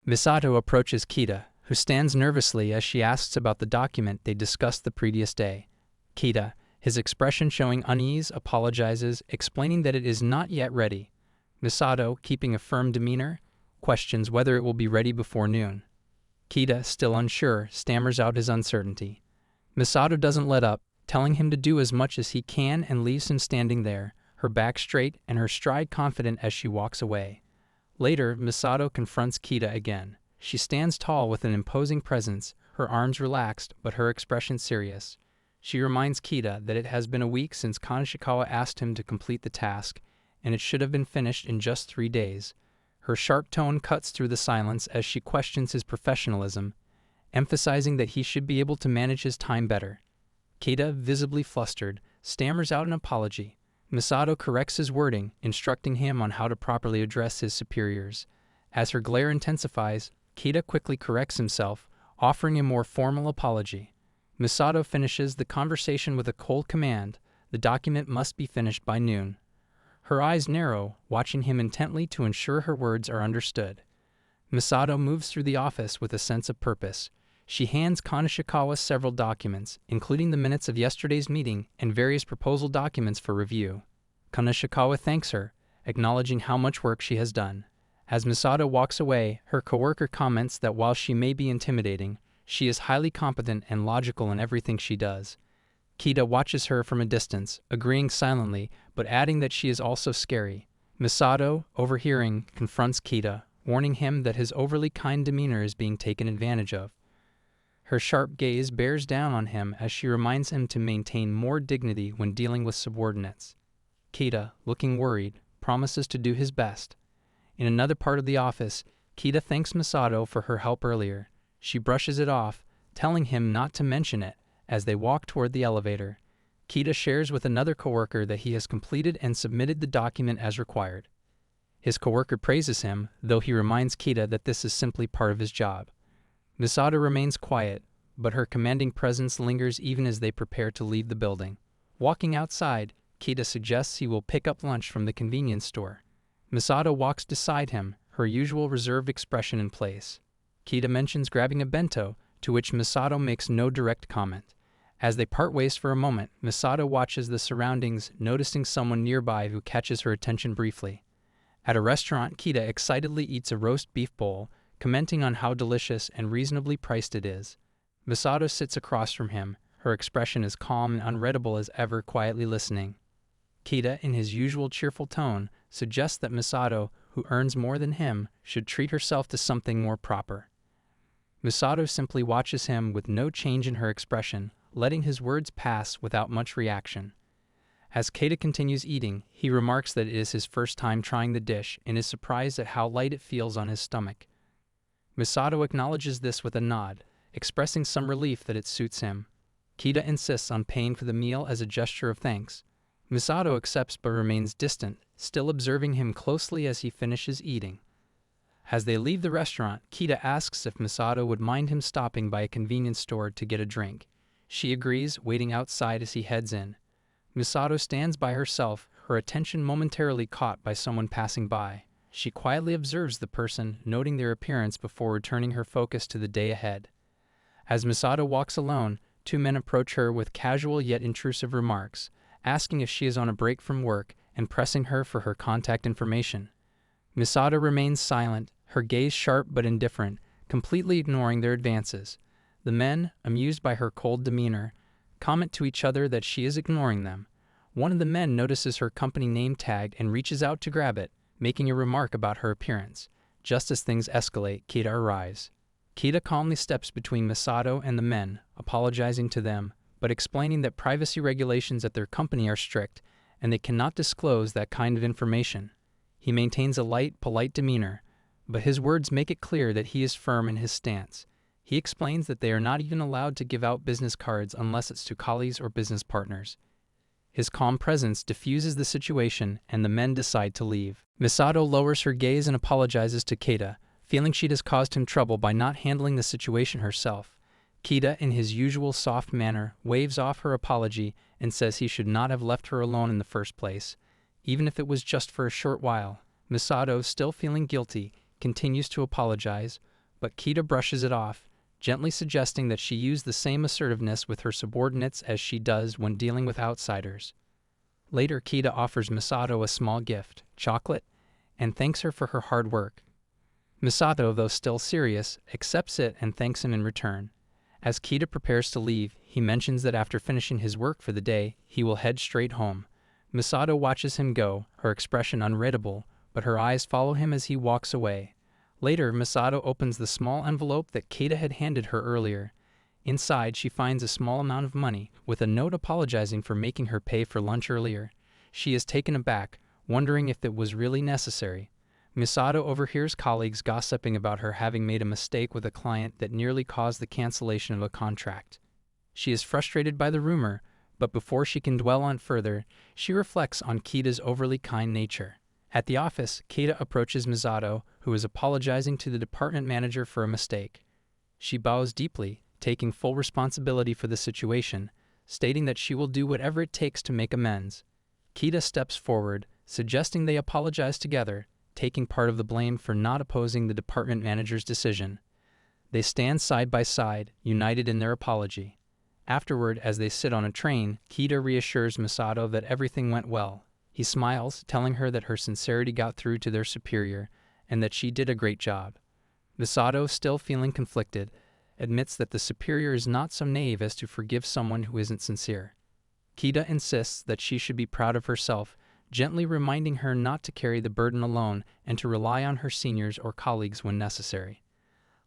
Misato approaches Keda, who stands nervously as she asks about the document they discussed the previous day. Keda, his expression showing unease, apologizes, explaining that it is not yet ready. Misato, keeping a firm demeanor, questions whether it will be ready before noon. Keda, still unsure, stammers out his uncertainty. Misato doesn't let up, telling him to do as much as he can and leaves him standing there, her back straight and her stride confident as she walks away. Later, Misato confronts Keda again. She stands tall with an imposing presence, her arms relaxed but her expression serious. She reminds Keda that it has been a week since Kaneshikawa asked him to complete the task, and it should have been finished in just 3 days. Her sharp tone cuts through the silence as she questions his professionalism, emphasizing that he should be able to manage his time better. Keda, visibly flustered, stammers out an apology. Misato corrects his wording, instructing him on how to properly address his superiors. As her glare intensifies, Keda quickly corrects himself, offering a more formal apology. Misato finishes the conversation with a cold command: the document must be finished by noon. Her eyes narrow, watching him intently to ensure her words are understood. Misato moves through the office with a sense of purpose. She hands Kaneshikawa several documents, including the minutes of yesterday's meeting and various proposal documents for review. Kaneshikawa thanks her, acknowledging how much work she has done. As Misato walks away, her coworker comments that while she may be intimidating, she is highly competent and logical in everything she does. Keda watches her from a distance, agreeing silently, but adding that she is also scary. Misato, overhearing, confronts Keda, warning him that his overly kind demeanor is being taken advantage of. Her sharp gaze bears down on him as she reminds him to maintain more dignity when dealing with subordinates. Keda, looking worried, promises to do his best. In another part of the office, Keda thanks Misato for her help earlier. She brushes it off, telling him not to mention it, as they walk toward the elevator. Keda shares with another coworker that he has completed and submitted the document as required. His coworker praises him, though he reminds Keda that this is simply part of his job. Misato remains quiet, but her commanding presence lingers even as they prepare to leave the building. Walking outside, Keda suggests he will pick up lunch from the convenience store. Misato walks beside him, her usual reserved expression in place. Keda mentions grabbing a bento, to which Misato makes no direct comment. As they part ways for a moment, Misato watches the surroundings, noticing someone nearby who catches her attention briefly. At a restaurant, Keda excitedly eats a roast beef bowl, commenting on how delicious and reasonably priced it is. Misato sits across from him, her expression as calm and unreadable as ever, quietly listening. Keda, in his usual cheerful tone, suggests that Misato, who earns more than him, should treat herself to something more proper. Misato simply watches him with no change in her expression, letting his words pass without much reaction. As Keda continues eating, he remarks that it is his first time trying the dish and is surprised at how light it feels on his stomach. Misato acknowledges this with a nod, expressing some relief that it suits him. Keda insists on paying for the meal as a gesture of thanks. Misato accepts but remains distant, still observing him closely as he finishes eating. As they leave the restaurant, Keda asks if Misato would mind him stopping by a convenience store to get a drink. She agrees, waiting outside as he heads in. Misato stands by herself, her attention momentarily caught by someone passing by. She quietly observes the person, noting their appearance before returning her focus to the day ahead. As Misato walks alone, 2 men approach her with casual yet intrusive remarks, asking if she is on a break from work and pressing her for her contact information. Misato remains silent, her gaze sharp but indifferent, completely ignoring their advances. The men, amused by her cold demeanor, comment to each other that she is ignoring them. One of the men notices her company name tag and reaches out to grab it, making a remark about her appearance. Just as things escalate, Keda arrives. Keda calmly steps between Misato and the men, apologizing to them, but explaining that privacy regulations at their company are strict, and they cannot disclose that kind of information. He maintains a light, polite demeanor, but his words make it clear that he is firm in his stance. He explains that they are not even allowed to give out business cards unless it's to colleagues or business partners. His calm presence diffuses the situation, and the men decide to leave. Misato lowers her gaze and apologizes to Keda, feeling she has caused him trouble by not handling the situation herself. Keda, in his usual soft manner, waves off her apology and says he should not have left her alone in the first place, even if it was just for a short while. Misato, still feeling guilty, continues to apologize, but Keda brushes it off, gently suggesting that she use the same assertiveness with her subordinates as she does when dealing with outsiders. Later, Keda offers Misato a small gift, chocolate, and thanks her for her hard work. Misato, though still serious, accepts it and thanks him in return. As Keda prepares to leave, he mentions that after finishing his work for the day, he will head straight home. Misato watches him go, her expression unreadable, but her eyes follow him as he walks away. Later, Misato opens the small envelope that Keda had handed her earlier. Inside, she finds a small amount of money, with a note apologizing for making her pay for lunch earlier. She is taken aback, wondering if it was really necessary. Misato overhears colleagues gossiping about her having made a mistake with a client that nearly caused the cancellation of a contract. She is frustrated by the rumor, but before she can dwell on further, she reflects on Keda's overly kind nature. At the office, Keda approaches Misato, who is apologizing to the department manager for a mistake. She bows deeply, taking full responsibility for the situation, stating that she will do whatever it takes to make amends. Keda steps forward, suggesting they apologize together, taking part of the blame for not opposing the department manager's decision. They stand side by side, united in their apology. Afterward, as they sit on a train, Keda reassures Misato that everything went well. He smiles, telling her that her sincerity got through to their superior and that she did a great job. Misato, still feeling conflicted, admits that the superior is not so naive as to forgive someone who isn't sincere. Keda insists that she should be proud of herself, gently reminding her not to carry the burden alone and to rely on her seniors or colleagues when necessary.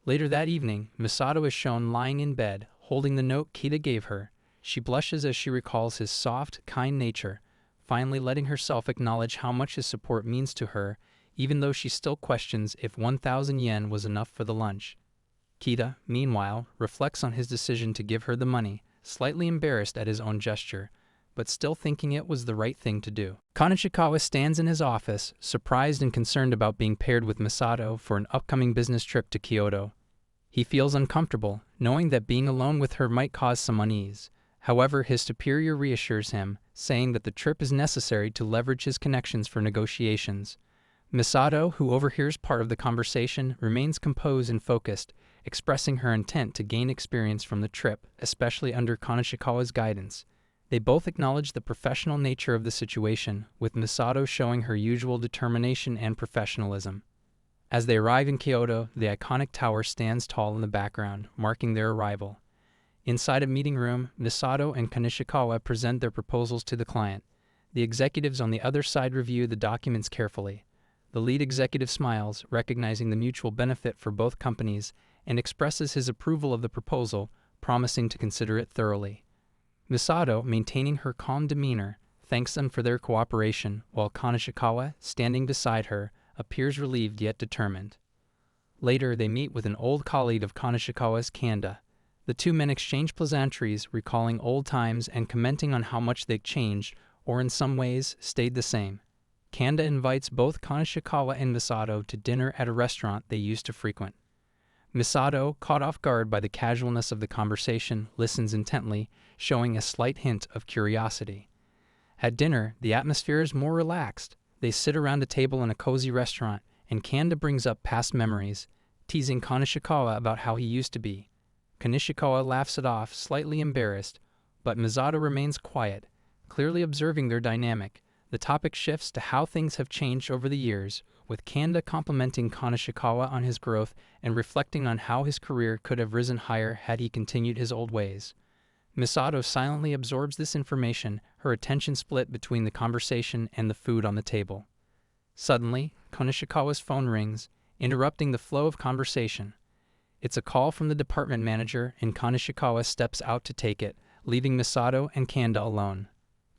Later that evening, Misato is shown lying in bed, holding the note Keda gave her. She blushes as she recalls his soft, kind nature, finally letting herself acknowledge how much his support means to her, even though she still questions if 1,000 yen was enough for the lunch. Keda, meanwhile, reflects on his decision to give her the money, slightly embarrassed at his own gesture, but still thinking it was the right thing to do. Kaneshikawa stands in his office, surprised and concerned about being paired with Misato for an upcoming business trip to Kyoto. He feels uncomfortable, knowing that being alone with her might cause some unease. However, his superior reassures him, saying that the trip is necessary to leverage his connections for negotiations. Misato, who overhears part of the conversation, remains composed and focused, expressing her intent to gain experience from the trip, especially under Kaneshikawa's guidance. They both acknowledge the professional nature of the situation, with Misato showing her usual determination and professionalism. As they arrive in Kyoto, the iconic tower stands tall in the background, marking their arrival. Inside a meeting room, Misato and Kaneshikawa present their proposals to the client. The executives on the other side review the documents carefully. The lead executive smiles, recognizing the mutual benefit for both companies, and expresses his approval of the proposal, promising to consider it thoroughly. Misato, maintaining her calm demeanor, thanks them for their cooperation, while Kaneshikawa, standing beside her, appears relieved yet determined. Later, they meet with an old colleague of Kaneshikawa's, Keda. The two men exchange pleasantries, recalling old times and commenting on how much they'd changed, or in some ways, stayed the same. Keda invites both Kaneshikawa and Misato to dinner at a restaurant they used to frequent. Misato, caught off guard by the casualness of the conversation, listens intently, showing a slight hint of curiosity. At dinner, the atmosphere is more relaxed. They sit around a table in a cozy restaurant, and Keda brings up past memories, teasing Kaneshikawa about how he used to be. Kaneshikawa laughs it off, slightly embarrassed, but Misato remains quiet, clearly observing their dynamic. The topic shifts to how things have changed over the years, with Keda complimenting Kaneshikawa on his growth and reflecting on how his career could have risen higher had he continued his old ways. Misato silently absorbs this information, her attention split between the conversation and the food on the table. Suddenly, Kaneshikawa's phone rings, interrupting the flow of conversation. It's a call from the department manager, and Kaneshikawa steps out to take it, leaving Misato and Keda alone.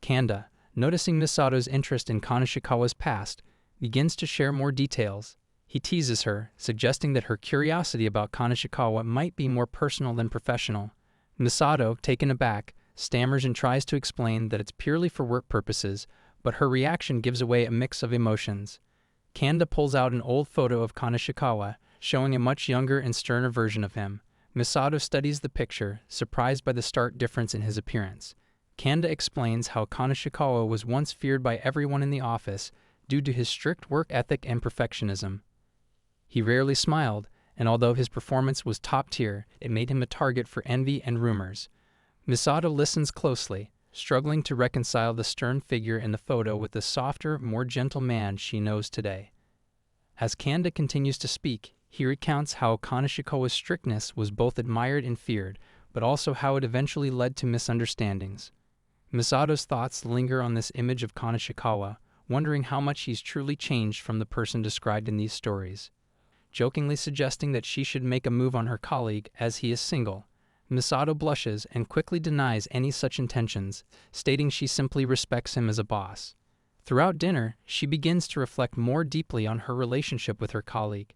Keda, noticing Misato's interest in Kaneshikawa's past, begins to share more details. He teases her, suggesting that her curiosity about Kaneshikawa might be more personal than professional. Misato, taken aback, stammers and tries to explain that it's purely for work purposes, but her reaction gives away a mix of emotions. Keda pulls out an old photo of Kaneshikawa, showing a much younger and sterner version of him. Misato studies the picture, surprised by the stark difference in his appearance. Keda explains how Kaneshikawa was once feared by everyone in the office due to his strict work ethic and perfectionism. He rarely smiled, and although his performance was top tier, it made him a target for envy and rumors. Misato listens closely, struggling to reconcile the stern figure in the photo with the softer, more gentle man she knows today. As Kanda continues to speak, he recounts how Kaneshikawa's strictness was both admired and feared, but also how it eventually led to misunderstandings. Misato's thoughts linger on this image of Kaneshikawa, wondering how much he's truly changed from the person described in these stories. Jokingly suggesting that she should make a move on her colleague as he is single, Misato blushes and quickly denies any such intentions, stating she simply respects him as a boss. Throughout dinner, she begins to reflect more deeply on her relationship with her colleague.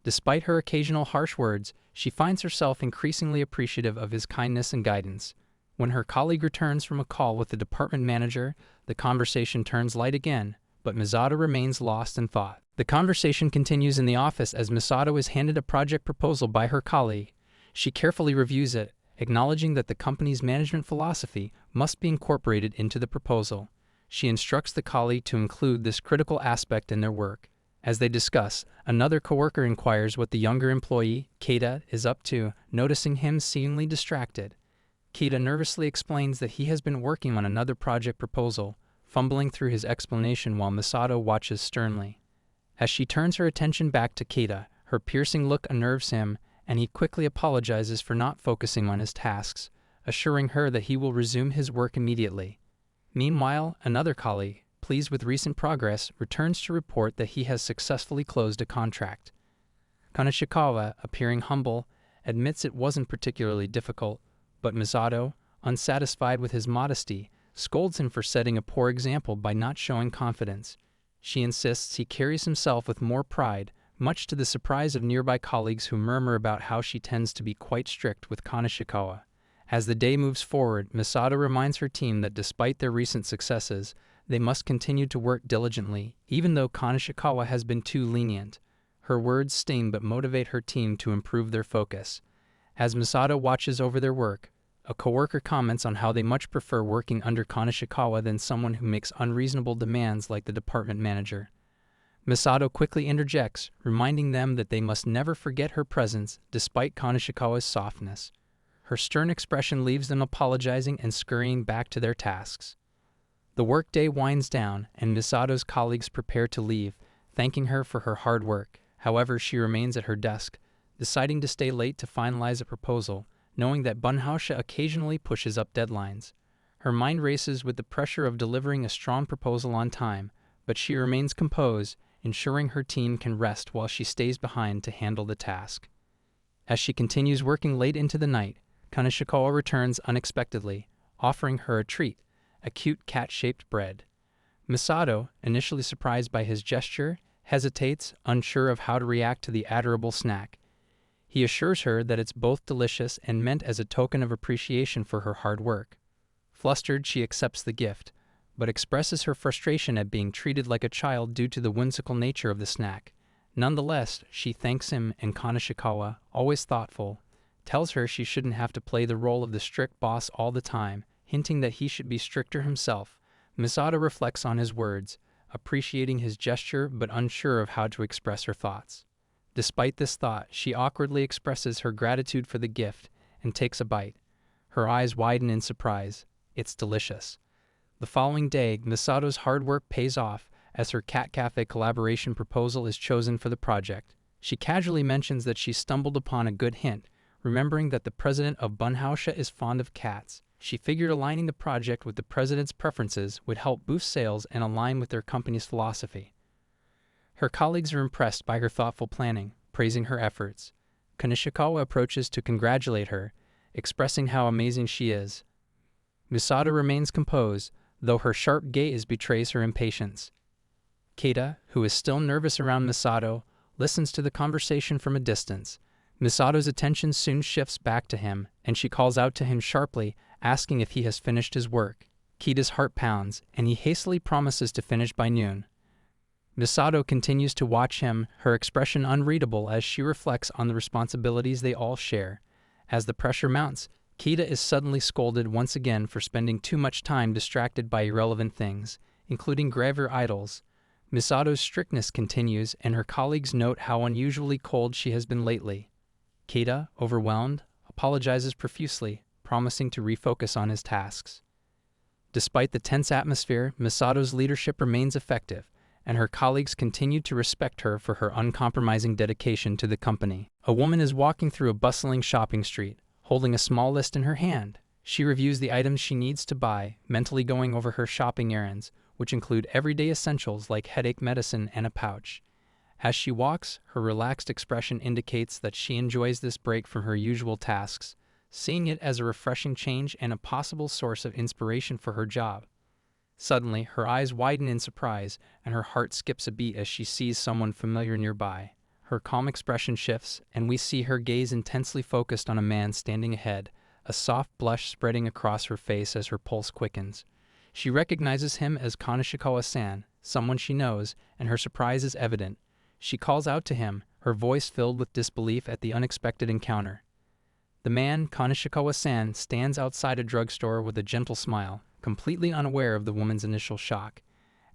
Despite her occasional harsh words, she finds herself increasingly appreciative of his kindness and guidance. When her colleague returns from a call with the department manager, the conversation turns light again, but Misato remains lost in thought. The conversation continues in the office as Misato is handed a project proposal by her colleague. She carefully reviews it, acknowledging that the company's management philosophy must be incorporated into the proposal. She instructs the colleague to include this critical aspect in their work. As they discuss, another coworker inquires what the younger employee, Keda, is up to, noticing him seemingly distracted. Keda nervously explains that he has been working on another project proposal, fumbling through his explanation while Misato watches sternly. As she turns her attention back to Keda, her piercing look unnerves him, and he quickly apologizes for not focusing on his tasks, assuring her that he will resume his work immediately. Meanwhile, another colleague, pleased with recent progress, returns to report that he has successfully closed a contract. Kaneshikawa, appearing humble, admits it wasn't particularly difficult, but Misato, unsatisfied with his modesty, scolds him for setting a poor example by not showing confidence. She insists he carries himself with more pride, much to the surprise of nearby colleagues who murmur about how she tends to be quite strict with Kaneshikawa. As the day moves forward, Misato reminds her team that despite their recent successes, they must continue to work diligently, even though Kaneshikawa has been too lenient. Her words sting but motivate her team to improve their focus. As Misato watches over their work, a coworker comments on how they much prefer working under Kaneshikawa than someone who makes unreasonable demands like the department manager. Misato quickly interjects, reminding them that they must never forget her presence despite Kaneshikawa's softness. Her stern expression leaves them apologizing and scurrying back to their tasks. The workday winds down, and Misato's colleagues prepare to leave, thanking her for her hard work. However, she remains at her desk, deciding to stay late to finalize a proposal, knowing that Bunhausha occasionally pushes up deadlines. Her mind races with the pressure of delivering a strong proposal on time, but she remains composed, ensuring her team can rest while she stays behind to handle the task. As she continues working late into the night, Kaneshikawa returns unexpectedly, offering her a treat, a cute cat-shaped bread. Misato, initially surprised by his gesture, hesitates, unsure of how to react to the adorable snack. He assures her that it's both delicious and meant as a token of appreciation for her hard work. Flustered, she accepts the gift, but expresses her frustration at being treated like a child due to the whimsical nature of the snack. Nonetheless, she thanks him, and Kaneshikawa, always thoughtful, tells her she shouldn't have to play the role of the strict boss all the time, hinting that he should be stricter himself. Misato reflects on his words, appreciating his gesture but unsure of how to express her thoughts. Despite this thought, she awkwardly expresses her gratitude for the gift and takes a bite. Her eyes widen in surprise. It's delicious. The following day, Misato's hard work pays off as her cat cafe collaboration proposal is chosen for the project. She casually mentions that she stumbled upon a good hint, remembering that the president of Bunhausha is fond of cats. She figured aligning the project with the president's preferences would help boost sales and align with their company's philosophy. Her colleagues are impressed by her thoughtful planning, praising her efforts. Kaneshikawa approaches to congratulate her, expressing how amazing she is. Misato remains composed, though her sharp gaze betrays her impatience. Keda, who is still nervous around Misato, listens to the conversation from a distance. Misato's attention soon shifts back to him, and she calls out to him sharply, asking if he has finished his work. Keda's heart pounds, and he hastily promises to finish by noon. Misato continues to watch him, her expression unreadable as she reflects on the responsibilities they all share. As the pressure mounts, Keda is suddenly scolded once again for spending too much time distracted by irrelevant things, including graver idols. Misato's strictness continues, and her colleagues note how unusually cold she has been lately. Keda, overwhelmed, apologizes profusely, promising to refocus on his tasks. Despite the tense atmosphere, Misato's leadership remains effective, and her colleagues continue to respect her for her uncompromising dedication to the company. A woman is walking through a bustling shopping street, holding a small list in her hand. She reviews the items she needs to buy, mentally going over her shopping errands, which include everyday essentials like headache medicine and a pouch. As she walks, her relaxed expression indicates that she enjoys this break from her usual tasks, seeing it as a refreshing change and a possible source of inspiration for her job. Suddenly, her eyes widen in surprise, and her heart skips a beat as she sees someone familiar nearby. Her calm expression shifts, and we see her gaze intensely focused on a man standing ahead, a soft blush spreading across her face as her pulse quickens. She recognizes him as Kaneshikawa-san, someone she knows, and her surprise is evident. She calls out to him, her voice filled with disbelief at the unexpected encounter. The man, Kaneshikawa-san, stands outside a drugstore with a gentle smile, completely unaware of the woman's initial shock.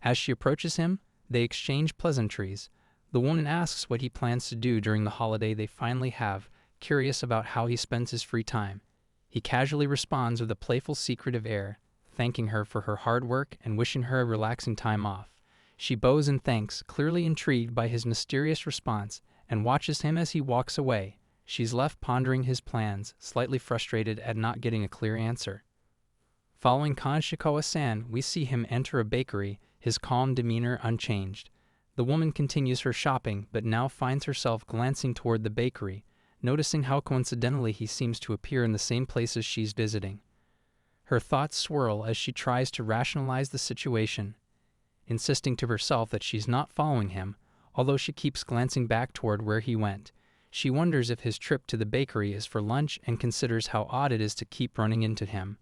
As she approaches him, they exchange pleasantries. The woman asks what he plans to do during the holiday they finally have, curious about how he spends his free time. He casually responds with a playful, secretive air, thanking her for her hard work and wishing her a relaxing time off. She bows in thanks, clearly intrigued by his mysterious response, and watches him as he walks away. She's left pondering his plans, slightly frustrated at not getting a clear answer. Following Kaneshikawa-san, we see him enter a bakery, his calm demeanor unchanged. The woman continues her shopping, but now finds herself glancing toward the bakery, noticing how coincidentally he seems to appear in the same places she's visiting. Her thoughts swirl as she tries to rationalize the situation, insisting to herself that she's not following him, although she keeps glancing back toward where he went. She wonders if his trip to the bakery is for lunch and considers how odd it is to keep running into him.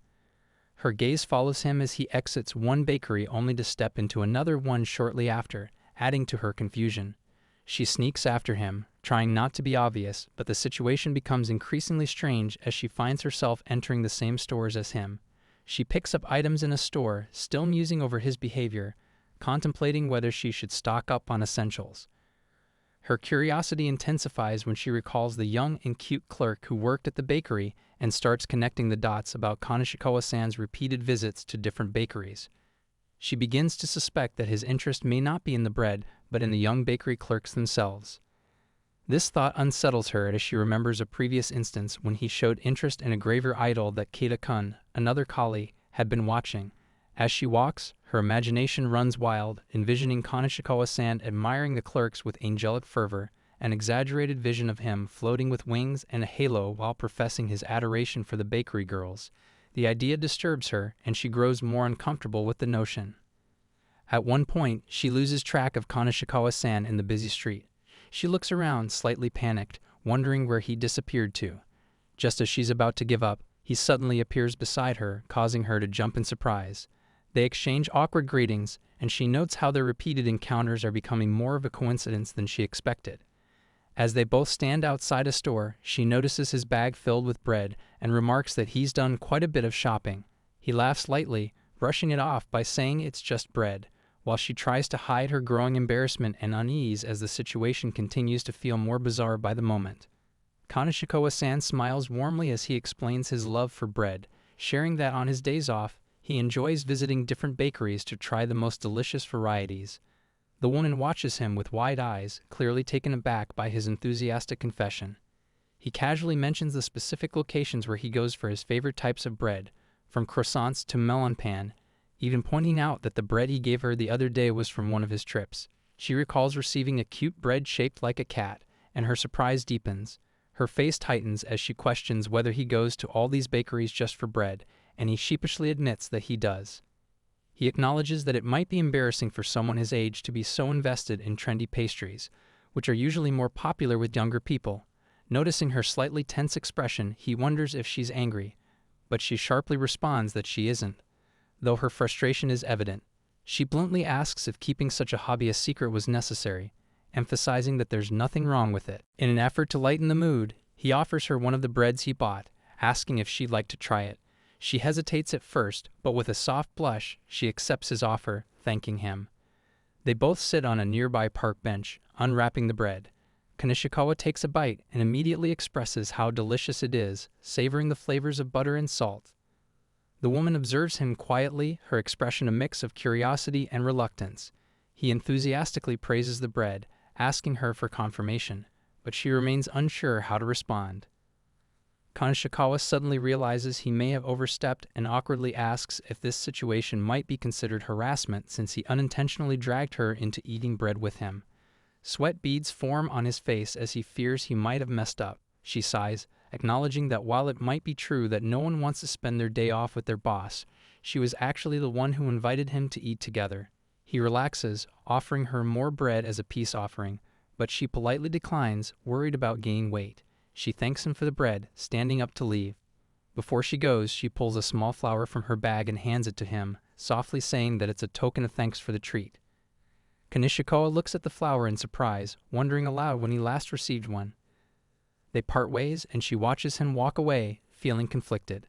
Her gaze follows him as he exits one bakery only to step into another one shortly after, adding to her confusion. She sneaks after him, trying not to be obvious, but the situation becomes increasingly strange as she finds herself entering the same stores as him. She picks up items in a store, still musing over his behavior, contemplating whether she should stock up on essentials. Her curiosity intensifies when she recalls the young and cute clerk who worked at the bakery and starts connecting the dots about Kaneshikawa-san's repeated visits to different bakeries. She begins to suspect that his interest may not be in the bread, but in the young bakery clerks themselves. This thought unsettles her as she remembers a previous instance when he showed interest in a graver idol that Keda-kun, another colleague, had been watching. As she walks, her imagination runs wild, envisioning Kaneshikawa-san admiring the clerks with angelic fervor, an exaggerated vision of him floating with wings and a halo while professing his adoration for the bakery girls. The idea disturbs her, and she grows more uncomfortable with the notion. At one point, she loses track of Kaneshikawa-san in the busy street. She looks around, slightly panicked, wondering where he disappeared to. Just as she's about to give up, he suddenly appears beside her, causing her to jump in surprise. They exchange awkward greetings, and she notes how their repeated encounters are becoming more of a coincidence than she expected. As they both stand outside a store, she notices his bag filled with bread and remarks that he's done quite a bit of shopping. He laughs lightly, brushing it off by saying it's just bread, while she tries to hide her growing embarrassment and unease as the situation continues to feel more bizarre by the moment. Kaneshikawa-san smiles warmly as he explains his love for bread, sharing that on his days off, he enjoys visiting different bakeries to try the most delicious varieties. The woman watches him with wide eyes, clearly taken aback by his enthusiastic confession. He casually mentions the specific locations where he goes for his favorite types of bread, from croissants to melon pan, even pointing out that the bread he gave her the other day was from one of his trips. She recalls receiving a cute bread shaped like a cat, and her surprise deepens. Her face tightens as she questions whether he goes to all these bakeries just for bread, and he sheepishly admits that he does. He acknowledges that it might be embarrassing for someone his age to be so invested in trendy pastries, which are usually more popular with younger people. Noticing her slightly tense expression, he wonders if she's angry, but she sharply responds that she isn't. Though her frustration is evident, she bluntly asks if keeping such a hobby a secret was necessary, emphasizing that there's nothing wrong with it. In an effort to lighten the mood, he offers her one of the breads he bought, asking if she'd like to try it. She hesitates at first, but with a soft blush, she accepts his offer, thanking him. They both sit on a nearby park bench, unwrapping the bread. Kaneshikawa takes a bite and immediately expresses how delicious it is, savoring the flavors of butter and salt. The woman observes him quietly, her expression a mix of curiosity and reluctance. He enthusiastically praises the bread, asking her for confirmation, but she remains unsure how to respond. Kaneshikawa suddenly realizes he may have overstepped and awkwardly asks if this situation might be considered harassment since he unintentionally dragged her into eating bread with him. Sweat beads form on his face as he fears he might have messed up. She sighs, acknowledging that while it might be true that no one wants to spend their day off with their boss, she was actually the one who invited him to eat together. He relaxes, offering her more bread as a peace offering, but she politely declines, worried about gaining weight. She thanks him for the bread, standing up to leave. Before she goes, she pulls a small flower from her bag and hands it to him, softly saying that it's a token of thanks for the treat. Kaneshikawa looks at the flower in surprise, wondering aloud when he last received one. They part ways, and she watches him walk away, feeling conflicted.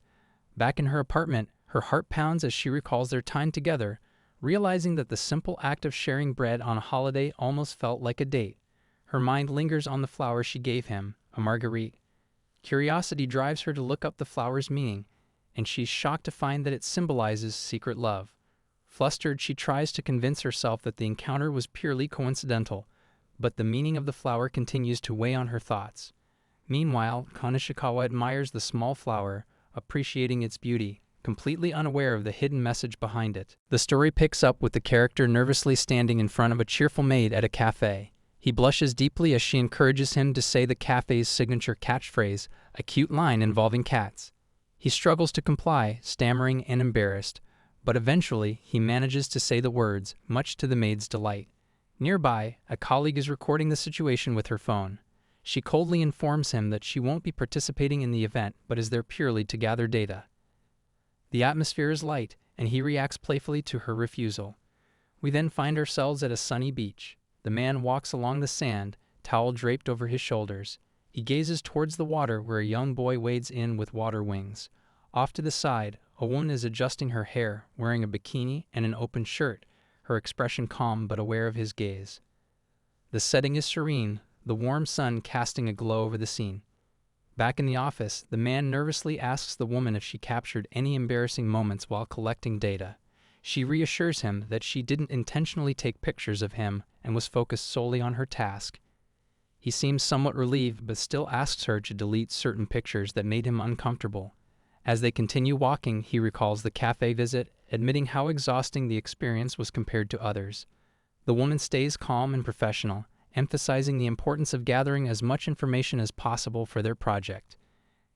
Back in her apartment, her heart pounds as she recalls their time together, realizing that the simple act of sharing bread on a holiday almost felt like a date. Her mind lingers on the flower she gave him, a marguerite. Curiosity drives her to look up the flower's meaning, and she's shocked to find that it symbolizes secret love. Flustered, she tries to convince herself that the encounter was purely coincidental, but the meaning of the flower continues to weigh on her thoughts. Meanwhile, Kaneshikawa admires the small flower, appreciating its beauty, completely unaware of the hidden message behind it. The story picks up with the character nervously standing in front of a cheerful maid at a cafe. He blushes deeply as she encourages him to say the cafe's signature catchphrase, a cute line involving cats. He struggles to comply, stammering and embarrassed, but eventually he manages to say the words, much to the maid's delight. Nearby, a colleague is recording the situation with her phone. She coldly informs him that she won't be participating in the event, but is there purely to gather data. The atmosphere is light, and he reacts playfully to her refusal. We then find ourselves at a sunny beach. The man walks along the sand, towel draped over his shoulders. He gazes towards the water where a young boy wades in with water wings. Off to the side, a woman is adjusting her hair, wearing a bikini and an open shirt, her expression calm but aware of his gaze. The setting is serene, the warm sun casting a glow over the scene. Back in the office, the man nervously asks the woman if she captured any embarrassing moments while collecting data. She reassures him that she didn't intentionally take pictures of him and was focused solely on her task. He seems somewhat relieved but still asks her to delete certain pictures that made him uncomfortable. As they continue walking, he recalls the cafe visit, admitting how exhausting the experience was compared to others. The woman stays calm and professional, emphasizing the importance of gathering as much information as possible for their project.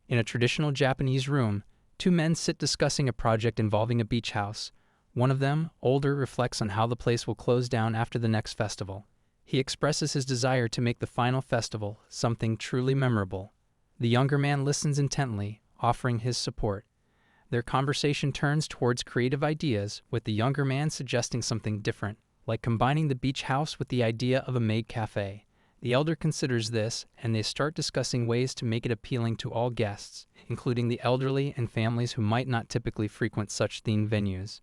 In a traditional Japanese room, two men sit discussing a project involving a beach house. One of them, older, reflects on how the place will close down after the next festival. He expresses his desire to make the final festival something truly memorable. The younger man listens intently, offering his support. Their conversation turns towards creative ideas, with the younger man suggesting something different, like combining the beach house with the idea of a maid cafe. The elder considers this, and they start discussing ways to make it appealing to all guests, including the elderly and families who might not typically frequent such themed venues.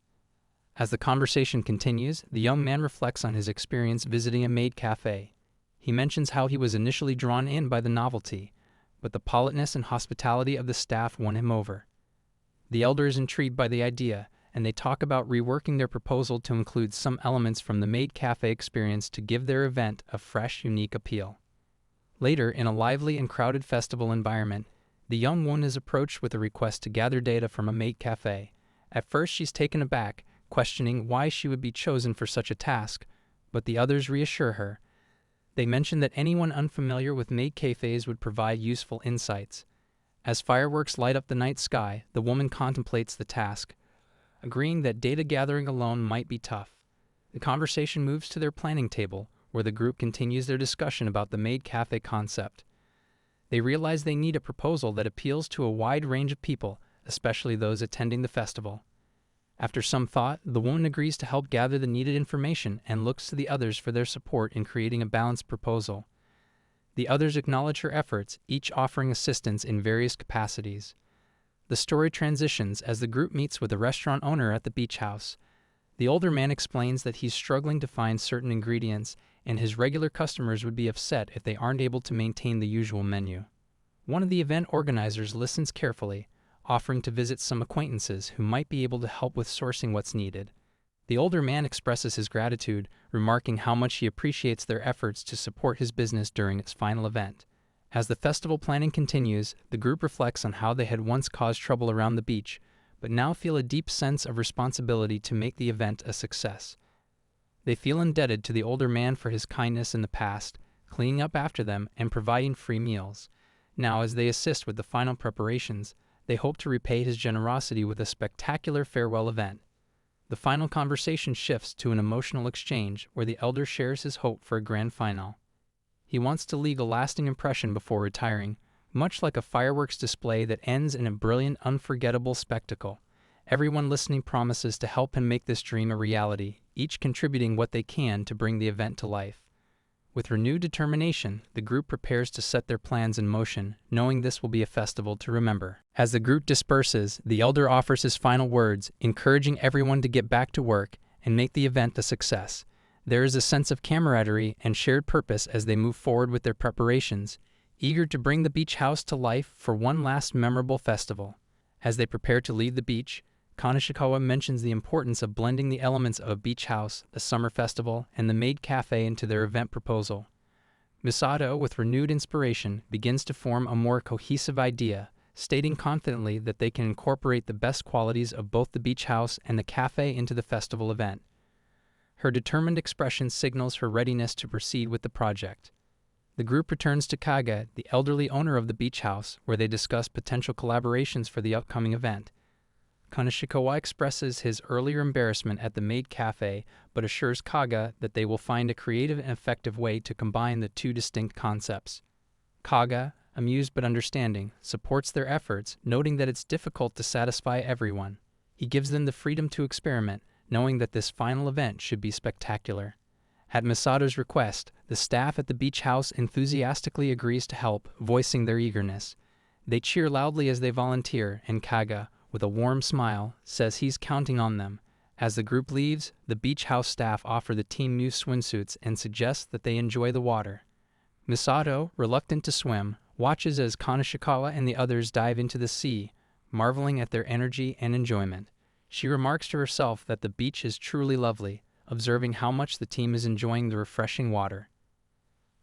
As the conversation continues, the young man reflects on his experience visiting a maid cafe. He mentions how he was initially drawn in by the novelty, but the politeness and hospitality of the staff won him over. The elder is intrigued by the idea, and they talk about reworking their proposal to include some elements from the maid cafe experience to give their event a fresh, unique appeal. Later, in a lively and crowded festival environment, the young woman is approached with a request to gather data from a maid cafe. At first, she's taken aback, questioning why she would be chosen for such a task, but the others reassure her. They mention that anyone unfamiliar with maid cafes would provide useful insights. As fireworks light up the night sky, the woman contemplates the task, agreeing that data gathering alone might be tough. The conversation moves to their planning table, where the group continues their discussion about the maid cafe concept. They realize they need a proposal that appeals to a wide range of people, especially those attending the festival. After some thought, the woman agrees to help gather the needed information and looks to the others for their support in creating a balanced proposal. The others acknowledge her efforts, each offering assistance in various capacities. The story transitions as the group meets with the restaurant owner at the beach house. The older man explains that he's struggling to find certain ingredients, and his regular customers would be upset if they aren't able to maintain the usual menu. One of the event organizers listens carefully, offering to visit some acquaintances who might be able to help with sourcing what's needed. The older man expresses his gratitude, remarking how much he appreciates their efforts to support his business during its final event. As the festival planning continues, the group reflects on how they had once caused trouble around the beach, but now feel a deep sense of responsibility to make the event a success. They feel indebted to the older man for his kindness in the past, cleaning up after them and providing free meals. Now, as they assist with the final preparations, they hope to repay his generosity with a spectacular farewell event. The final conversation shifts to an emotional exchange where the elder shares his hope for a grand final. He wants to leave a lasting impression before retiring, much like a fireworks display that ends in a brilliant, unforgettable spectacle. Everyone listening promises to help him make this dream a reality, each contributing what they can to bring the event to life. With renewed determination, the group prepares to set their plans in motion, knowing this will be a festival to remember. As the group disperses, the elder offers his final words, encouraging everyone to get back to work and make the event a success. There is a sense of camaraderie and shared purpose as they move forward with their preparations, eager to bring the beach house to life for one last memorable festival. As they prepare to leave the beach, Kaneshikawa mentions the importance of blending the elements of a beach house, the summer festival, and the maid cafe into their event proposal. Misato, with renewed inspiration, begins to form a more cohesive idea, stating confidently that they can incorporate the best qualities of both the beach house and the cafe into the festival event. Her determined expression signals her readiness to proceed with the project. The group returns to Kage, the elderly owner of the beach house, where they discuss potential collaborations for the upcoming event. Kaneshikawa expresses his earlier embarrassment at the maid cafe, but assures Kaga that they will find a creative and effective way to combine the two distinct concepts. Kaga, amused but understanding, supports their efforts, noting that it's difficult to satisfy everyone. He gives them the freedom to experiment, knowing that this final event should be spectacular. At Misato's request, the staff at the beach house enthusiastically agrees to help, voicing their eagerness. They cheer loudly as they volunteer, and Kaga, with a warm smile, says he's counting on them. As the group leaves, the beach house staff offer the team new swimsuits and suggest that they enjoy the water. Misato, reluctant to swim, watches as Kaneshikawa and the others dive into the sea, marveling at their energy and enjoyment. She remarks to herself that the beach is truly lovely, observing how much the team is enjoying the refreshing water.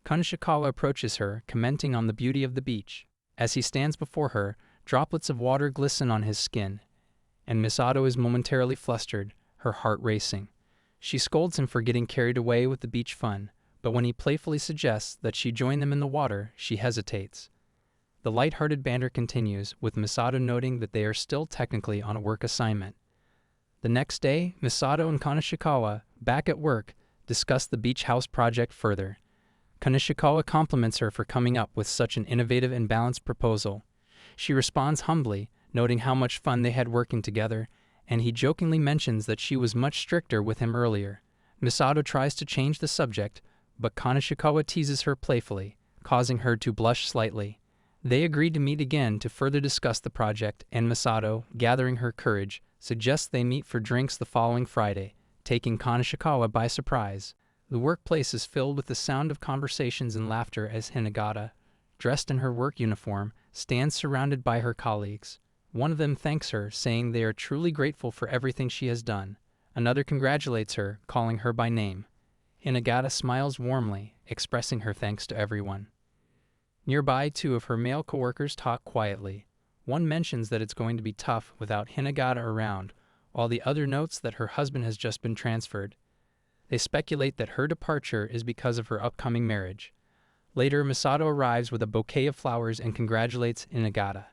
Kaneshikawa approaches her, commenting on the beauty of the beach. As he stands before her, droplets of water glisten on his skin, and Misato is momentarily flustered, her heart racing. She scolds him for getting carried away with the beach fun, but when he playfully suggests that she join them in the water, she hesitates. The light-hearted banter continues, with Misato noting that they are still technically on a work assignment. The next day, Misato and Kaneshikawa, back at work, discuss the beach house project further. Kaneshikawa compliments her for coming up with such an innovative and balanced proposal. She responds humbly, noting how much fun they had working together, and he jokingly mentions that she was much stricter with him earlier. Misato tries to change the subject, but Kaneshikawa teases her playfully, causing her to blush slightly. They agree to meet again to further discuss the project, and Misato, gathering her courage, suggests they meet for drinks the following Friday, taking Kaneshikawa by surprise. The workplace is filled with the sound of conversations and laughter as Hinagata, dressed in her work uniform, stands surrounded by her colleagues. One of them thanks her, saying they are truly grateful for everything she has done. Another congratulates her, calling her by name. Hinagata smiles warmly, expressing her thanks to everyone. Nearby, two of her male coworkers talk quietly. One mentions that it's going to be tough without Hinagata around, while the other notes that her husband has just been transferred. They speculate that her departure is because of her upcoming marriage. Later, Misato arrives with a bouquet of flowers and congratulates Hinagata.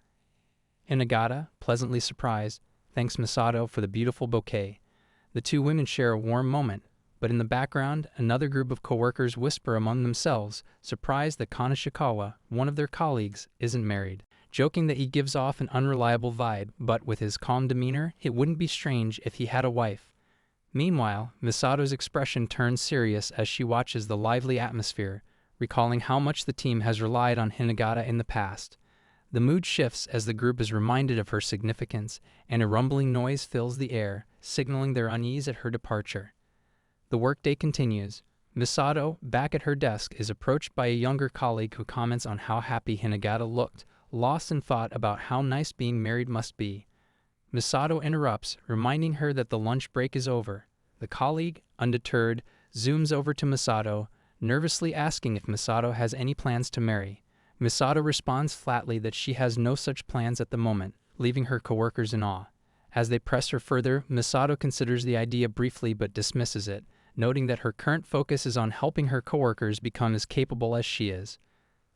Hinagata, pleasantly surprised, thanks Misato for the beautiful bouquet. The two women share a warm moment, but in the background, another group of coworkers whisper among themselves, surprised that Kaneshikawa, one of their colleagues, isn't married. Joking that he gives off an unreliable vibe, but with his calm demeanor, it wouldn't be strange if he had a wife. Meanwhile, Misato's expression turns serious as she watches the lively atmosphere, recalling how much the team has relied on Hinagata in the past. The mood shifts as the group is reminded of her significance, and a rumbling noise fills the air, signaling their unease at her departure. The workday continues. Misato, back at her desk, is approached by a younger colleague who comments on how happy Hinagata looked, lost in thought about how nice being married must be. Misato interrupts, reminding her that the lunch break is over. The colleague, undeterred, zooms over to Misato, nervously asking if Misato has any plans to marry. Misato responds flatly that she has no such plans at the moment, leaving her coworkers in awe. As they press her further, Misato considers the idea briefly but dismisses it, noting that her current focus is on helping her coworkers become as capable as she is.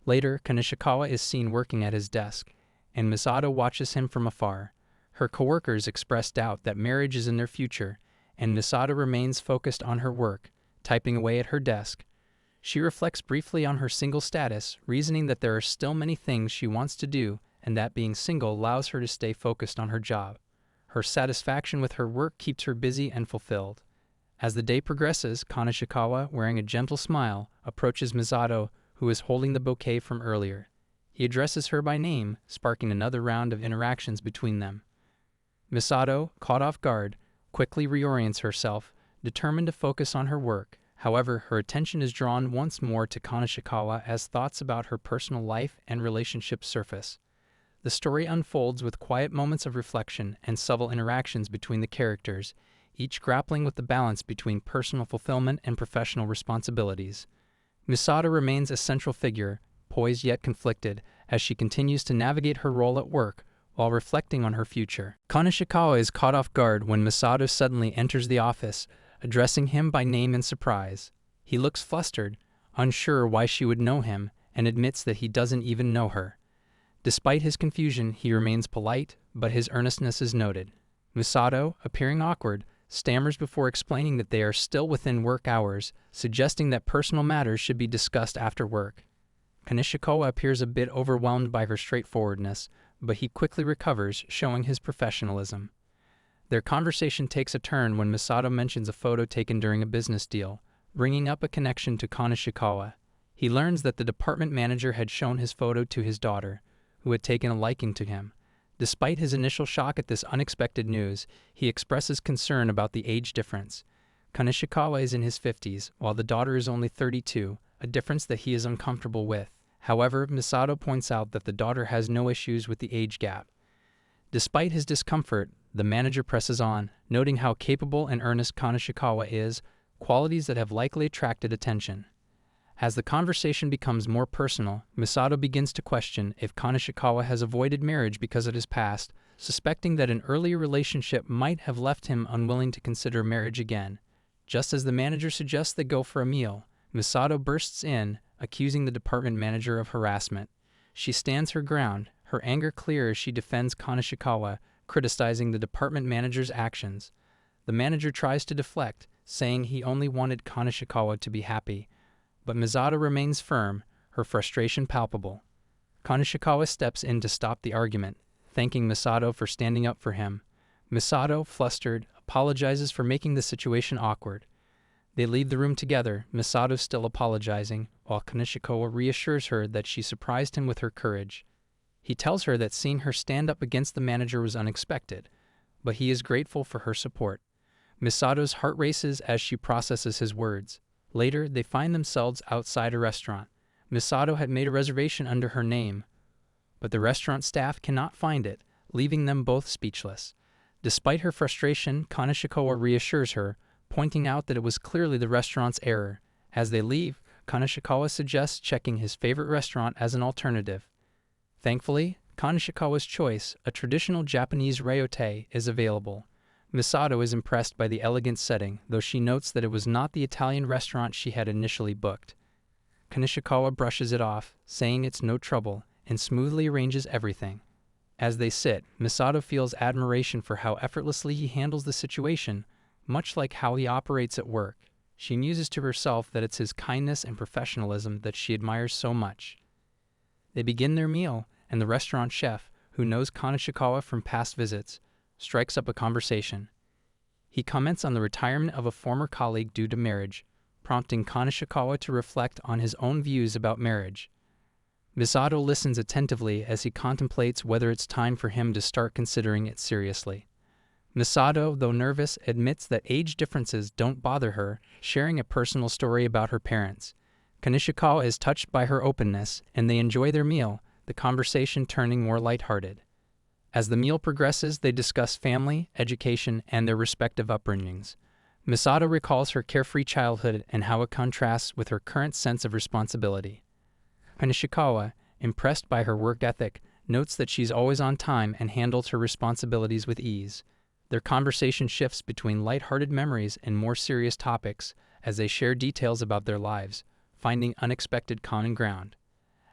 Later, Kaneshikawa is seen working at his desk, and Misato watches him from afar. Her coworkers express doubt that marriage is in their future, and Misato remains focused on her work, typing away at her desk. She reflects briefly on her single status, reasoning that there are still many things she wants to do and that being single allows her to stay focused on her job. Her satisfaction with her work keeps her busy and fulfilled. As the day progresses, Kaneshikawa, wearing a gentle smile, approaches Misato, who is holding the bouquet from earlier. He addresses her by name, sparking another round of interactions between them. Misato, caught off guard, quickly reorients herself, determined to focus on her work. However, her attention is drawn once more to Kaneshikawa as thoughts about her personal life and relationships surface. The story unfolds with quiet moments of reflection and subtle interactions between the characters, each grappling with the balance between personal fulfillment and professional responsibilities. Misato remains a central figure, poised yet conflicted, as she continues to navigate her role at work while reflecting on her future. Kaneshikawa is caught off guard when Misato suddenly enters the office, addressing him by name in surprise. He looks flustered, unsure why she would know him, and admits that he doesn't even know her. Despite his confusion, he remains polite, but his earnestness is noted. Misato, appearing awkward, stammers before explaining that they are still within work hours, suggesting that personal matters should be discussed after work. Kaneshikawa appears a bit overwhelmed by her straightforwardness, but he quickly recovers, showing his professionalism. Their conversation takes a turn when Misato mentions a photo taken during a business deal, bringing up a connection to Kaneshikawa. He learns that the department manager had shown his photo to his daughter, who had taken a liking to him. Despite his initial shock at this unexpected news, he expresses concern about the age difference. Kaneshikawa is in his 50s, while the daughter is only 32, a difference that he is uncomfortable with. However, Misato points out that the daughter has no issues with the age gap. Despite his discomfort, the manager presses on, noting how capable and earnest Kaneshikawa is, qualities that have likely attracted attention. As the conversation becomes more personal, Misato begins to question if Kaneshikawa has avoided marriage because of his past, suspecting that an earlier relationship might have left him unwilling to consider marriage again. Just as the manager suggests they go for a meal, Misato bursts in, accusing the department manager of harassment. She stands her ground, her anger clear as she defends Kaneshikawa, criticizing the department manager's actions. The manager tries to deflect, saying he only wanted Kaneshikawa to be happy. But Misato remains firm, her frustration palpable. Kaneshikawa steps in to stop the argument, thanking Misato for standing up for him. Misato, flustered, apologizes for making the situation awkward. They leave the room together, Misato still apologizing, while Kaneshikawa reassures her that she surprised him with her courage. He tells her that seeing her stand up against the manager was unexpected, but he is grateful for her support. Misato's heart races as she processes his words. Later, they find themselves outside a restaurant. Misato had made a reservation under her name, but the restaurant staff cannot find it, leaving them both speechless. Despite her frustration, Kaneshikawa reassures her, pointing out that it was clearly the restaurant's error. As they leave, Kaneshikawa suggests checking his favorite restaurant as an alternative. Thankfully, Kaneshikawa's choice, a traditional Japanese ryote, is available. Misato is impressed by the elegant setting, though she notes that it was not the Italian restaurant she had initially booked. Kaneshikawa brushes it off, saying it's no trouble, and smoothly arranges everything. As they sit, Misato feels admiration for how effortlessly he handles the situation, much like how he operates at work. She muses to herself that it's his kindness and professionalism that she admires so much. They begin their meal, and the restaurant chef, who knows Kaneshikawa from past visits, strikes up a conversation. He comments on the retirement of a former colleague due to marriage, prompting Kaneshikawa to reflect on his own views about marriage. Misato listens attentively as he contemplates whether it's time for him to start considering it seriously. Misato, though nervous, admits that age differences don't bother her, sharing a personal story about her parents. Kanishikawa is touched by her openness, and they enjoy their meal, the conversation turning more lighthearted. As the meal progresses, they discuss family, education, and their respective upbringings. Misato recalls her carefree childhood and how it contrasts with her current sense of responsibility. Kanishikawa, impressed by her work ethic, notes that she's always on time and handles her responsibilities with ease. Their conversation shifts between lighthearted memories and more serious topics as they share details about their lives, finding unexpected common ground.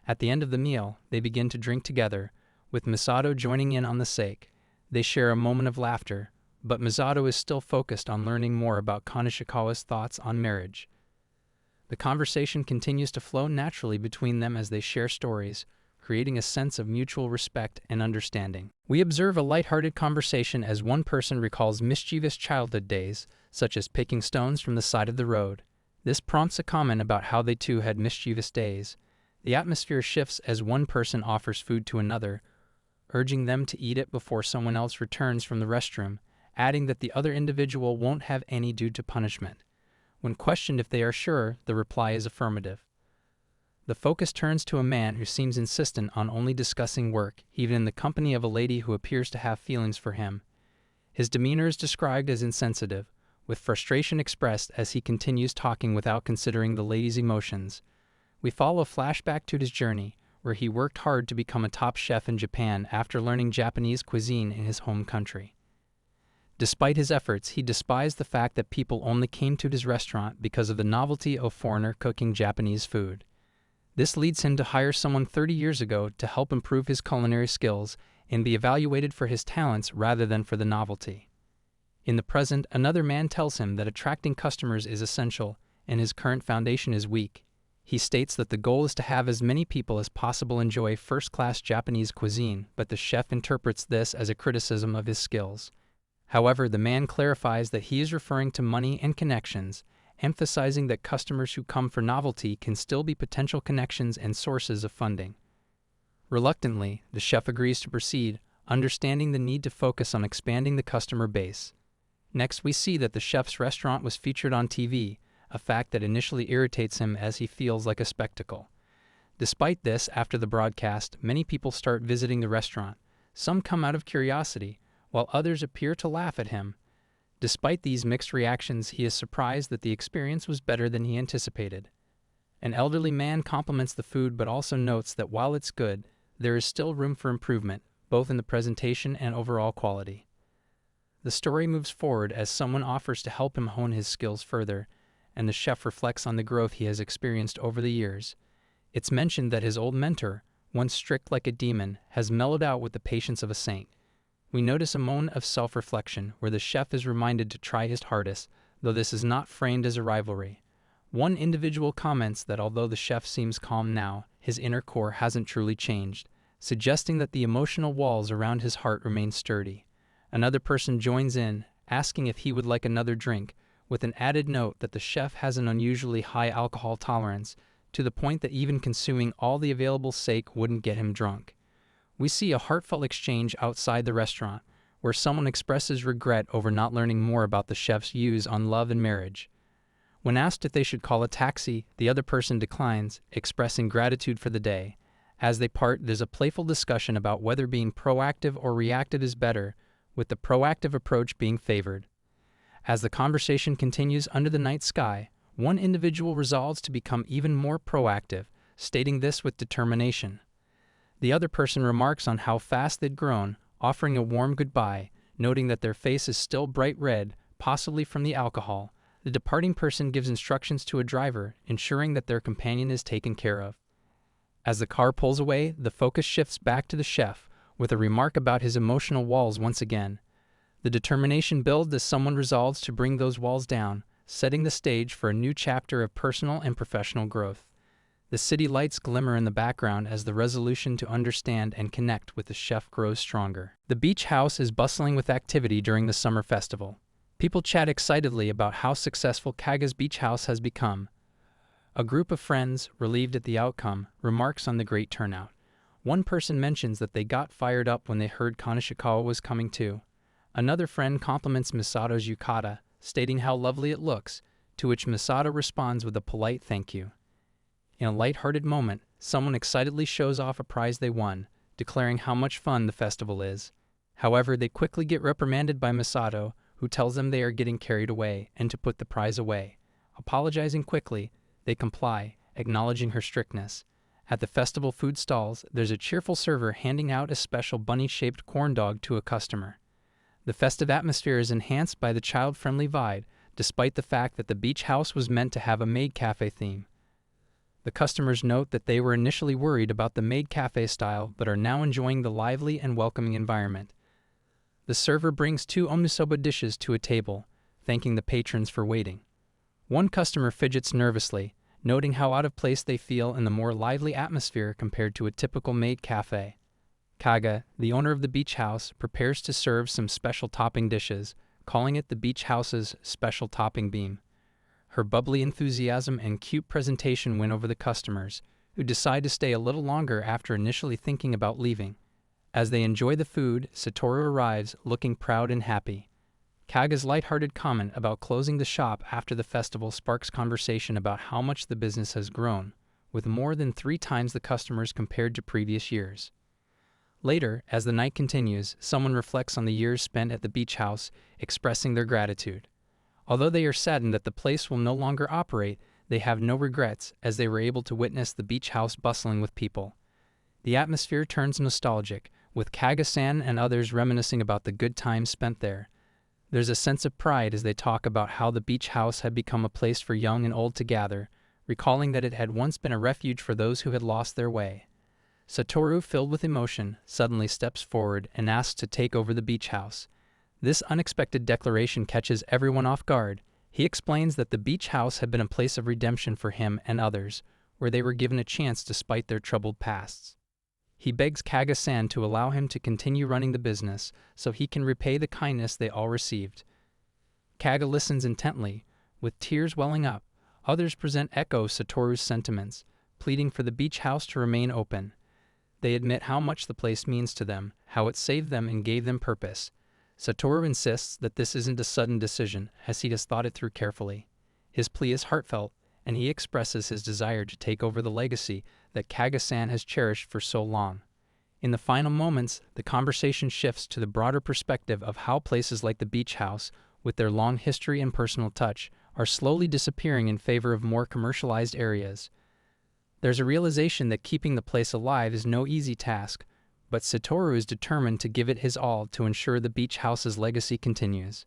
At the end of the meal, they begin to drink together, with Misato joining in on the sake. They share a moment of laughter, but Misato is still focused on learning more about Kanishikawa's thoughts on marriage. The conversation continues to flow naturally between them as they share stories, creating a sense of mutual respect and understanding. We observe a lighthearted conversation as one person recalls mischievous childhood days, such as picking stones from the side of the road. This prompts a comment about how they too had mischievous days. The atmosphere shifts as one person offers food to another, urging them to eat it before someone else returns from the restroom, adding that the other individual won't have any due to punishment. When questioned if they are sure, the reply is affirmative. The focus turns to a man who seems insistent on only discussing work, even in the company of a lady who appears to have feelings for him. His demeanor is described as insensitive, with frustration expressed as he continues talking without considering the lady's emotions. We follow a flashback to his journey, where he worked hard to become a top chef in Japan after learning Japanese cuisine in his home country. Despite his efforts, he despised the fact that people only came to his restaurant because of the novelty of foreigner cooking Japanese food. This leads him to hire someone 30 years ago to help improve his culinary skills and be evaluated for his talents rather than for the novelty. In the present, another man tells him that attracting customers is essential and his current foundation is weak. He states that the goal is to have as many people as possible enjoy first-class Japanese cuisine, but the chef interprets this as a criticism of his skills. However, the man clarifies that he is referring to money and connections, emphasizing that customers who come for novelty can still be potential connections and sources of funding. Reluctantly, the chef agrees to proceed, understanding the need to focus on expanding the customer base. Next, we see that the chef's restaurant was featured on TV, a fact that initially irritates him as he feels like a spectacle. Despite this, after the broadcast, many people start visiting the restaurant. Some come out of curiosity, while others appear to laugh at him. Despite these mixed reactions, he is surprised that the experience was better than he anticipated. An elderly man compliments the food but also notes that while it's good, there is still room for improvement, both in the presentation and overall quality. The story moves forward as someone offers to help him hone his skills further, and the chef reflects on the growth he has experienced over the years. It's mentioned that his old mentor, once strict like a demon, has mellowed out with the patience of a saint. We notice a moment of self-reflection where the chef is reminded to try his hardest, though this is not framed as a rivalry. One individual comments that although the chef seems calm now, his inner core hasn't truly changed, suggesting that the emotional walls around his heart remain sturdy. Another person joins in, asking if he would like another drink, with an added note that the chef has an unusually high alcohol tolerance, to the point that even consuming all the available sake wouldn't get him drunk. We see a heartfelt exchange outside the restaurant, where someone expresses regret over not learning more about the chef's views on love and marriage. When asked if they should call a taxi, the other person declines, expressing gratitude for the day. As they part, there's a playful discussion about whether being proactive or reactive is better, with the proactive approach being favored. As the conversation continues under the night sky, one individual resolves to become even more proactive, stating this with determination. The other person remarks on how fast they'd grown, offering a warm goodbye, noting that their face is still bright red, possibly from the alcohol. The departing person gives instructions to a driver, ensuring that their companion is taken care of. As the car pulls away, the focus shifts back to the chef, with a remark about his emotional walls once again. The determination builds as someone resolves to bring those walls down, setting the stage for a new chapter of personal and professional growth. The city lights glimmer in the background as the resolution to understand and connect with the chef grows stronger. The beach house is bustling with activity during the summer festival. People chat excitedly about how successful Kaga's beach house has become. A group of friends, relieved at the outcome, remarks on the great turnout. One person mentions that they got fired up when they heard Kaneshikawa was coming too. Another friend compliments Misato's yukata, stating how lovely it looks, to which Misato responds with a polite thank you. In a light-hearted moment, someone excitedly shows off a prize they won, declaring how much fun the festival is. However, they quickly get reprimanded by Misato, who tells them they are getting carried away and to put the prize away. Apologizing quickly, they comply, acknowledging her strictness. At the festival food stalls, there's a cheerful server handing out a special bunny-shaped corn dog to a customer. The festive atmosphere is enhanced by the child-friendly vibe, despite the fact that the beach house was meant to have a maid cafe theme. The customers note that they were initially worried about the maid cafe style, but are now enjoying the lively and welcoming environment. The server brings 2 omusoba dishes to a table, thanking the patrons for waiting. One customer fidgets nervously, noting how out of place they feel in the more lively atmosphere compared to a typical maid cafe. Kaga, the owner of the beach house, prepares to serve some special topping dishes, calling it the beach house's special topping beam. Her bubbly enthusiasm and cute presentation win over the customers, who decide to stay a little longer after initially thinking about leaving. As they enjoy the food, Satoru arrives, looking proud and happy. Kaga's lighthearted comment about closing the shop after the festival sparks conversation about how much the business has grown, with more than 3 times the customers compared to previous years. Later, as the night continues, someone reflects on the years spent at the beach house, expressing their gratitude. Although they are saddened that the place will no longer operate, they have no regrets as they were able to witness the beach house bustling with people. The atmosphere turns nostalgic, with Kaga-san and others reminiscing about the good times spent there. There's a sense of pride as they talk about how the beach house had become a place for young and old to gather, recalling that it had once been a refuge for those who had lost their way. Satoru, filled with emotion, suddenly steps forward and asks to take over the beach house. This unexpected declaration catches everyone off guard. He explains that the beach house had been a place of redemption for him and others, where they were given a chance despite their troubled pasts. He begs Kaga-san to allow him to continue running the business so he can repay the kindness they all received. Kaga listens intently, with tears welling up. Others present echo Satoru's sentiments, pleading for the beach house to remain open. They admit how much the place means to them, how it saved them and gave them purpose. Satoru insists that this isn't a sudden decision, as he has thought it through carefully. His plea is heartfelt, and he expresses his desire to take over the legacy that Kaga-san has cherished for so long. In the final moments, the conversation shifts to the broader perspective of how places like the beach house, with their long history and personal touch, are slowly disappearing in favor of more commercialized areas. There's a realization that keeping the place alive is no easy task, but Satoru is determined to give it his all to ensure the beach house's legacy continues.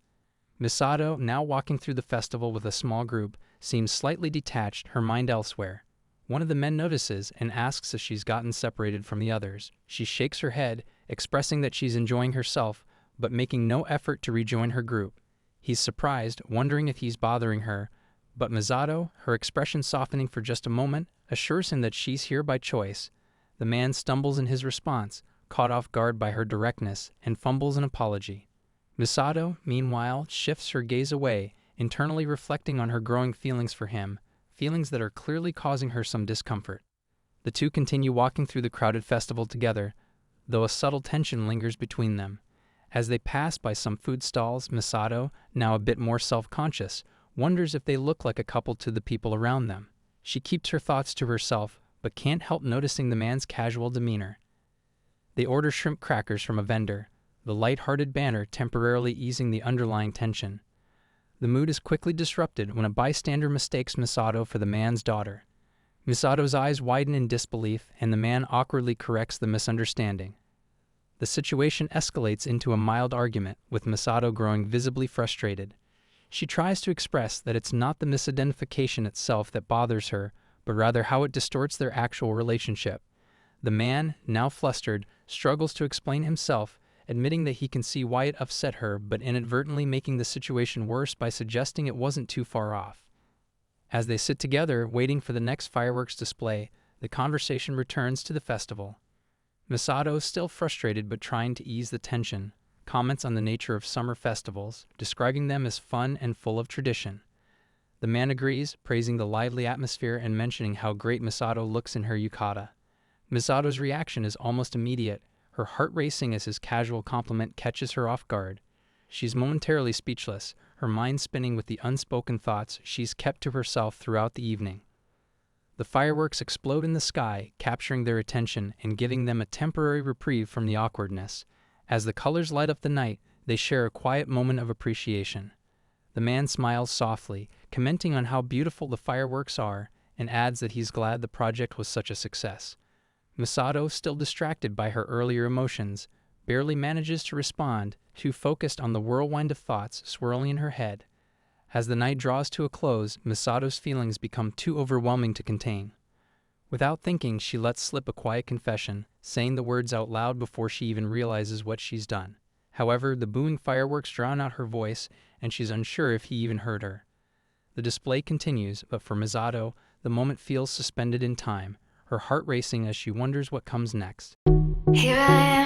Misato, now walking through the festival with a small group, seems slightly detached, her mind elsewhere. One of the men notices and asks if she's gotten separated from the others. She shakes her head, expressing that she's enjoying herself, but making no effort to rejoin her group. He's surprised, wondering if he's bothering her, but Misato, her expression softening for just a moment, assures him that she's here by choice. The man stumbles in his response, caught off guard by her directness, and fumbles an apology. Misato, meanwhile, shifts her gaze away, internally reflecting on her growing feelings for him, feelings that are clearly causing her some discomfort. The two continue walking through the crowded festival together, though a subtle tension lingers between them. As they pass by some food stalls, Misato, now a bit more self-conscious, wonders if they look like a couple to the people around them. She keeps her thoughts to herself, but can't help noticing the man's casual demeanor. They order shrimp crackers from a vendor, the light-hearted banter temporarily easing the underlying tension. The mood is quickly disrupted when a bystander mistakes Misato for the man's daughter. Misato's eyes widen in disbelief, and the man awkwardly corrects the misunderstanding. The situation escalates into a mild argument, with Misato growing visibly frustrated. She tries to express that it's not the misidentification itself that bothers her, but rather how it distorts their actual relationship. The man, now flustered, struggles to explain himself, admitting that he can see why it upset her, but inadvertently making the situation worse by suggesting it wasn't too far off. As they sit together, waiting for the next fireworks display, the conversation returns to the festival. Misato, still frustrated but trying to ease the tension, comments on the nature of summer festivals, describing them as fun and full of tradition. The man agrees, praising the lively atmosphere and mentioning how great Misato looks in her yukata. Misato's reaction is almost immediate, her heart racing as his casual compliment catches her off guard. She's momentarily speechless, her mind spinning with the unspoken thoughts she's kept to herself throughout the evening. The fireworks explode in the sky, capturing their attention and giving them a temporary reprieve from the awkwardness. As the colors light up the night, they share a quiet moment of appreciation. The man smiles softly, commenting on how beautiful the fireworks are, and adds that he's glad the project was such a success. Misato, still distracted by her earlier emotions, barely manages to respond, too focused on the whirlwind of thoughts swirling in her head. As the night draws to a close, Misato's feelings become too overwhelming to contain. Without thinking, she lets slip a quiet confession, saying the words out loud before she even realizes what she's done. However, the booming fireworks drown out her voice, and she's unsure if he even heard her. The display continues, but for Misato, the moment feels suspended in time, her heart racing as she wonders what comes next. Here I am.